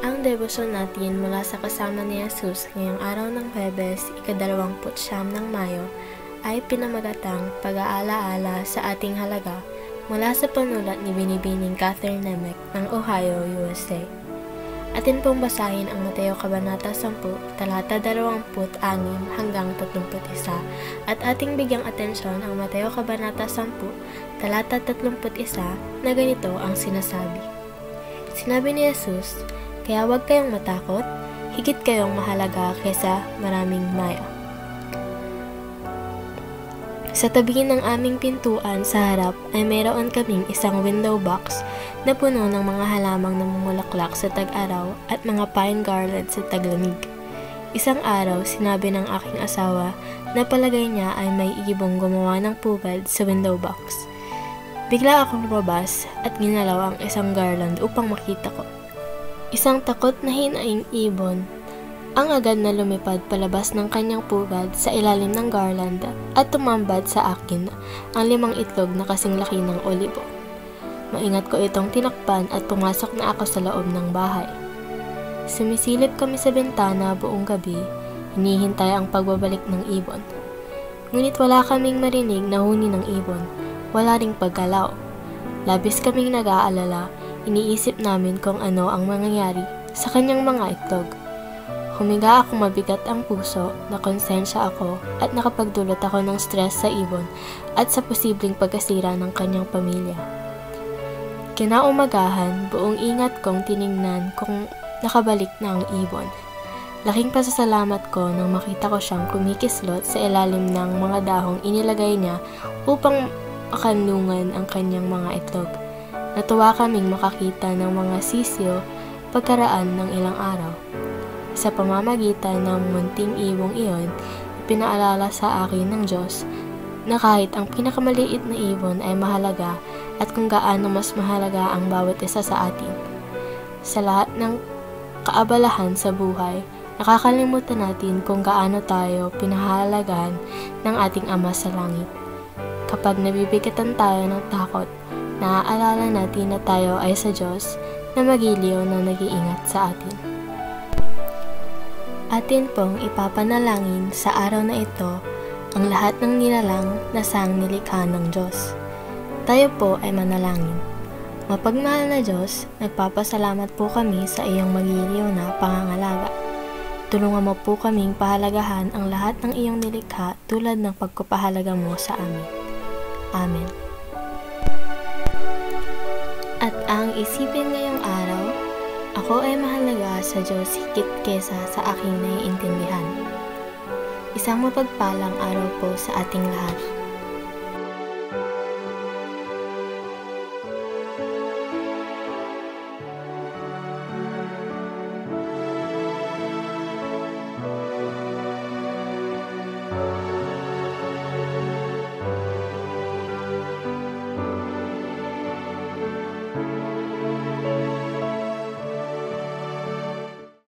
Ang debosyon natin mula sa kasama ni Jesus ngayong araw ng Huwebes, ika-29 ng Mayo, ay pinamagatang pag-aalaala sa ating halaga mula sa panulat ni Binibining Catherine Nemec ng Ohio, USA. Atin pong basahin ang Mateo Kabanata 10, talata 26 hanggang 31, at ating bigyang atensyon ang Mateo Kabanata 10, talata 31 na ganito ang sinasabi. Sinabi ni Jesus, "Kaya huwag kayong matakot, higit kayong mahalaga kaysa maraming maya." Sa tabi ng aming pintuan sa harap ay mayroon kaming isang window box na puno ng mga halamang namumulaklak sa tag-araw at mga pine garland sa taglamig. Isang araw, sinabi ng aking asawa na palagay niya ay may ibong gumawa ng pugad sa window box. Bigla akong lumabas at ginalaw ang isang garland upang makita ko. Isang takot na hinaing ibon ang agad na lumipad palabas ng kanyang pugad sa ilalim ng garland at tumambad sa akin ang 5 itlog na kasing laki ng olibo. Maingat ko itong tinakpan at pumasok na ako sa loob ng bahay. Sumisilip kami sa bintana buong gabi, hinihintay ang pagbabalik ng ibon. Ngunit wala kaming marinig na huni ng ibon, wala ring paggalaw. Labis kaming nag-aalala, iniisip namin kung ano ang mangyayari sa kanyang mga itlog. Humiga ako mabigat ang puso, nakonsensya ako at nakapagdulot ako ng stress sa ibon at sa posibleng pagkasira ng kanyang pamilya. Kinaumagahan, buong ingat kong tiningnan kung nakabalik na ang ibon. Laking pasasalamat ko nang makita ko siyang kumikislot sa ilalim ng mga dahong inilagay niya upang makanlungan ang kanyang mga itlog. Natuwa kaming makakita ng mga sisyo pagkaraan ng ilang araw. Sa pamamagitan ng munting ibong iyon, pinaalala sa akin ng Diyos na kahit ang pinakamaliit na ibon ay mahalaga at kung gaano mas mahalaga ang bawat isa sa atin. Sa lahat ng kaabalahan sa buhay, nakakalimutan natin kung gaano tayo pinahahalagahan ng ating Ama sa langit. Kapag nabibigatan tayo ng takot, naaalala natin na tayo ay sa Diyos na magiliw na nag-iingat sa atin. Atin pong ipapanalangin sa araw na ito ang lahat ng nilalang na sang nilikha ng Diyos. Tayo po ay manalangin. Mapagmahal na Diyos, nagpapasalamat po kami sa iyong magiliw na pangangalaga. Tulungan mo po kaming pahalagahan ang lahat ng iyong nilikha tulad ng pagpapahalaga mo sa amin. Amen. At ang isipin ngayong araw, ako ay mahalaga sa Diyos higit kesa sa aking naiintindihan. Isang mapagpalang araw po sa ating lahat.